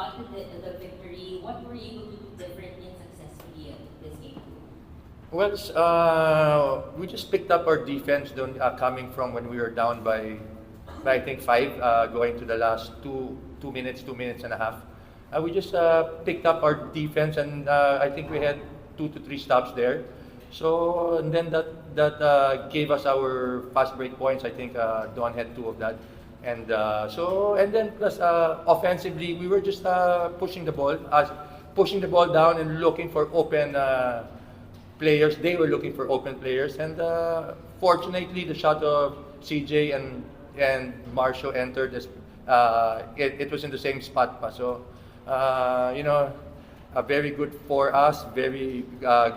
got the victory. What were you able to do differently and successfully this game? Well, we just picked up our defense coming from when we were down by I think five, going to the last two minutes, 2 minutes and a half. We just picked up our defense, and I think we had 2 to 3 stops there. So and then that gave us our fast break points. I think Don had 2 of that, and then plus offensively we were just pushing the ball down and looking for open players. They were looking for open players, and fortunately the shot of CJ and Marcio entered. It was in the same spot pa. So very good for us. Very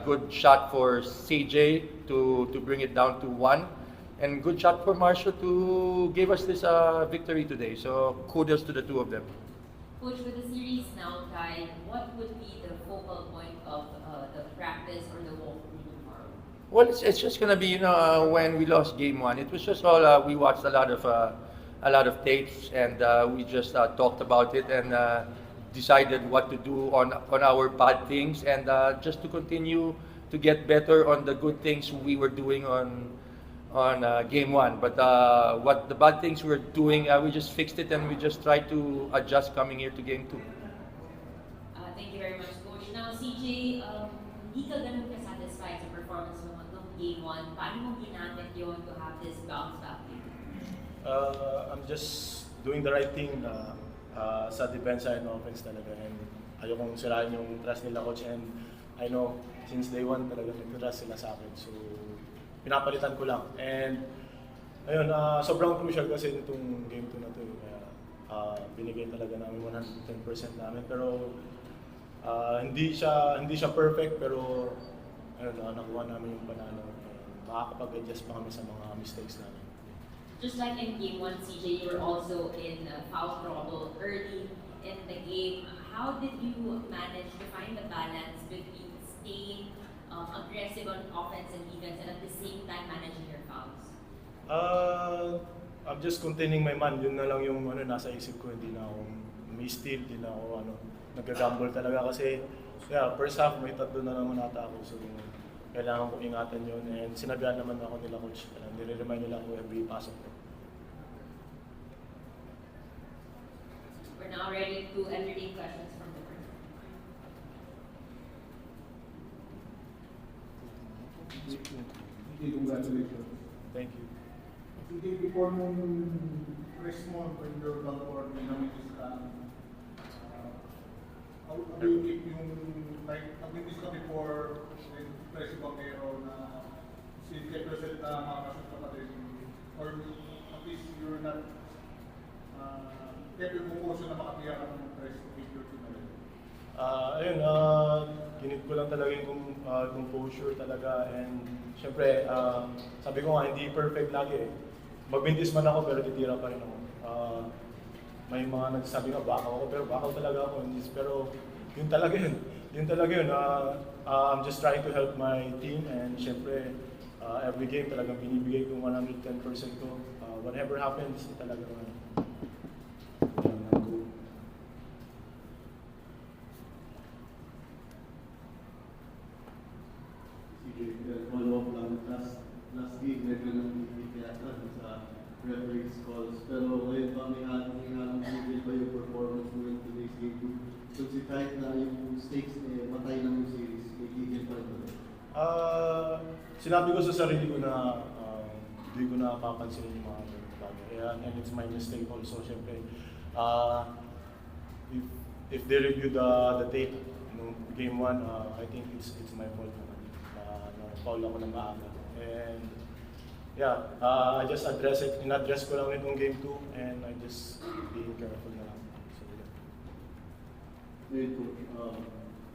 good shot for CJ to bring it down to 1, and good shot for Marcio to give us this victory today. So kudos to the 2 of them. Coach, with the series now tied, what would be the focal point of the practice or the walkthrough tomorrow? Well, it's just gonna be when we lost game 1, it was just all we watched a lot of tapes, and we just talked about it and decided what to do on our bad things, and just to continue to get better on the good things we were doing on game 1. But what the bad things we were doing, we just fixed it, and we just tried to adjust coming here to game 2. Thank you very much, Coach. Now, CJ, hindi ka ganun ka-satisfied sa performance mo ng game 1. Paano mo ginamit yun to have this bounce back game? I'm just doing the right thing sa defense and offense talaga, and ayokong sirain yung trust nila, coach, and I know since day 1 talaga nag-trust sila sa akin, so pinapalitan ko lang, and ayun, sobrang crucial kasi itong game 2 na to, kaya binigay talaga namin 110% namin, pero hindi siya perfect, pero ayun, nakuha namin yung panalo, makakapag-adjust pa kami sa mga mistakes namin. Just like in game 1, CJ, you were also in foul trouble early in the game. How did you manage to find the balance between staying aggressive on offense and defense and at the same time managing your fouls? I'm just containing my man. Yun na lang yung nasa isip ko. Hindi na ako steal, hindi na ako nag-gamble talaga kasi first half may 3 na naman ata ako. So kailangan ko ingatan yun, and sinabihan naman ako nila, coach. Nire-remind nila ako every pasok ko. We're now ready to entertain questions from the room. Congratulations. Thank you. Sige, before mong press mo when you're done for minamitis ka, how do you keep yung, like, nag-miss ka before press mo pero na si Jefferson na makakasot ka pa din, or at least you're not kept yung focus na makatiyak ka ng press figure to na rin? Ayun, ginit ko lang talaga yung composure talaga, and syempre, sabi ko nga, hindi perfect lagi. Magbintis man ako pero titira pa rin ako. May mga nagsasabi nga, bakaw ako, pero bakaw talaga ako. Pero yun talaga yun. Yun talaga yun. I'm just trying to help my team, and syempre, every game talagang binibigay ko 110% ko. Whatever happens, talaga follow-up lang, last game, medyo nang-ibig yata sa referee's calls. Pero ngayon ba may hanong ba yung performance mo in today's game? So kahit na yung stakes, matay lang yung series, may gigil pa rin ba? Sinabi ko sa sarili ko na hindi ko na papansin yung mga bagay. And it's my mistake also, syempre. If they review the tape, game 1, I think it's my fault naman. Foul ako ng maaga. And I just in-address ko lang itong game 2, and I just being careful na lang. So, Ngayon, Coach,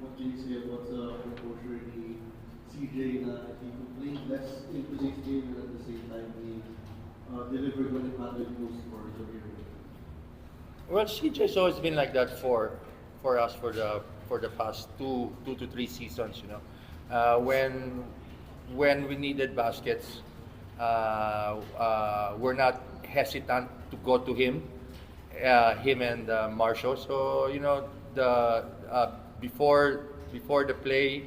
what can you say about the composure ni CJ na he played less in today's game, and at the same time he delivered when it mattered most for the hero? Well, CJ's always been like that for us for the past two to three seasons. When we needed baskets, we're not hesitant to go to him, him and Marshall. So the before the play,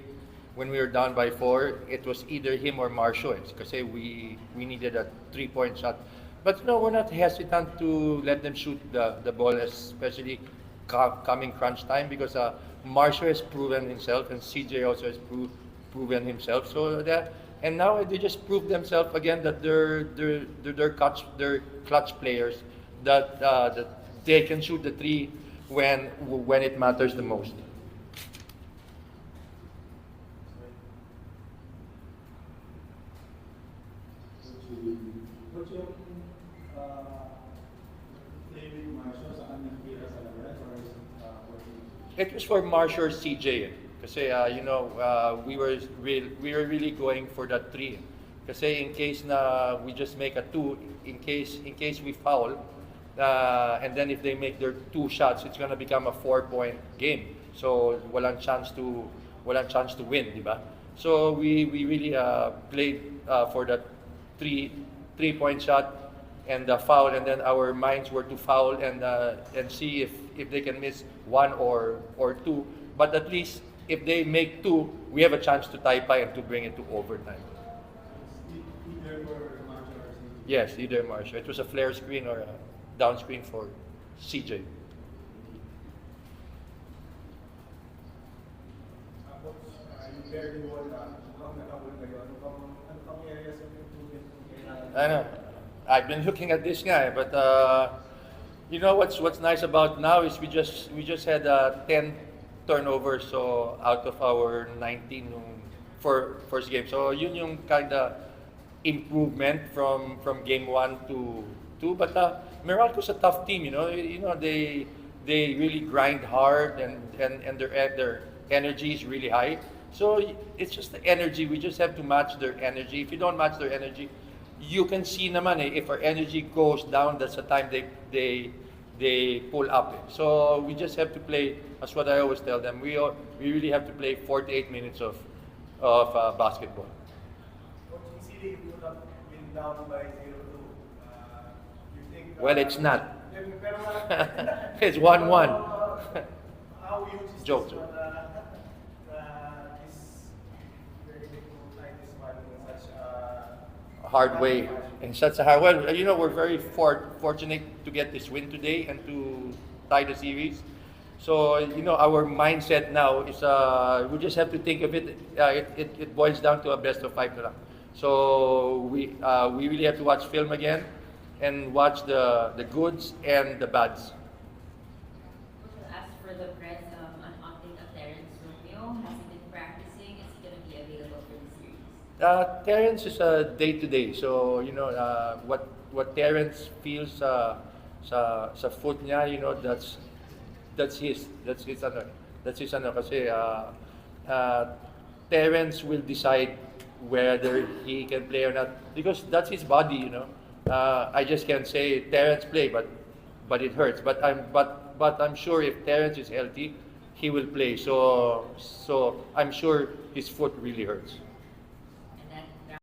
when we were down by 4, it was either him or Marshall. Because we needed a 3-point shot. But no, we're not hesitant to let them shoot the ball, especially coming crunch time, because Marshall has proven himself and CJ also has proven himself. So and now they just prove themselves again that they're clutch players, that they can shoot the 3 when it matters the most. Coach, yung play with Marshall, sa kanyang kira sa labas or It was for Marshall or CJ. Kasi we were really going for that 3. Kasi in case na we just make a 2, in case we foul, and then if they make their 2 shots, it's gonna become a 4-point game. So walang chance to win, di ba? So we really played for that 3-point shot and the foul, and then our minds were to foul and see if they can miss 1 or 2. But at least if they make 2, we have a chance to tie and to bring it to overtime. either for Marshall or CJ? Yes, either Marshall. It was a flare screen or a down screen for CJ. Tapos, yung barely wall mukhang nakabul kayo. Ano pang areas of improvement kailangan? I know. I've been looking at this guy, but what's nice about now is we just had 10 turnovers, so out of our 19 for first game. So yun yung kind of improvement from game 1 to 2. But Meralco's a tough team, they really grind hard and their energy is really high. So it's just the energy. We just have to match their energy. If you don't match their energy, you can see naman if our energy goes down, that's the time they pull up. So we just have to play, that's what I always tell them, we really have to play 48 minutes of basketball. Coach, easily you would have been down by 0-2. You think... Well, it's not. Pero, It's 1-1. How huge is Joke. this? This very difficult like this one in such Hard way. In such a hard way. We're very fortunate to get this win today and to tie the series. So, our mindset now is we just have to think of it. It boils down to a best of 5 na lang. So we really have to watch film again and watch the goods and the bads. As for the press, an update of Terrence Romeo, has he been practicing? Is he going to be available for the series? Terrence is a day-to-day. So, what Terrence feels sa foot niya, that's his ano kasi Terrence will decide whether he can play or not because that's his body, I just can't say Terrence play, but it hurts. But I'm sure if Terrence is healthy, he will play. So I'm sure his foot really hurts.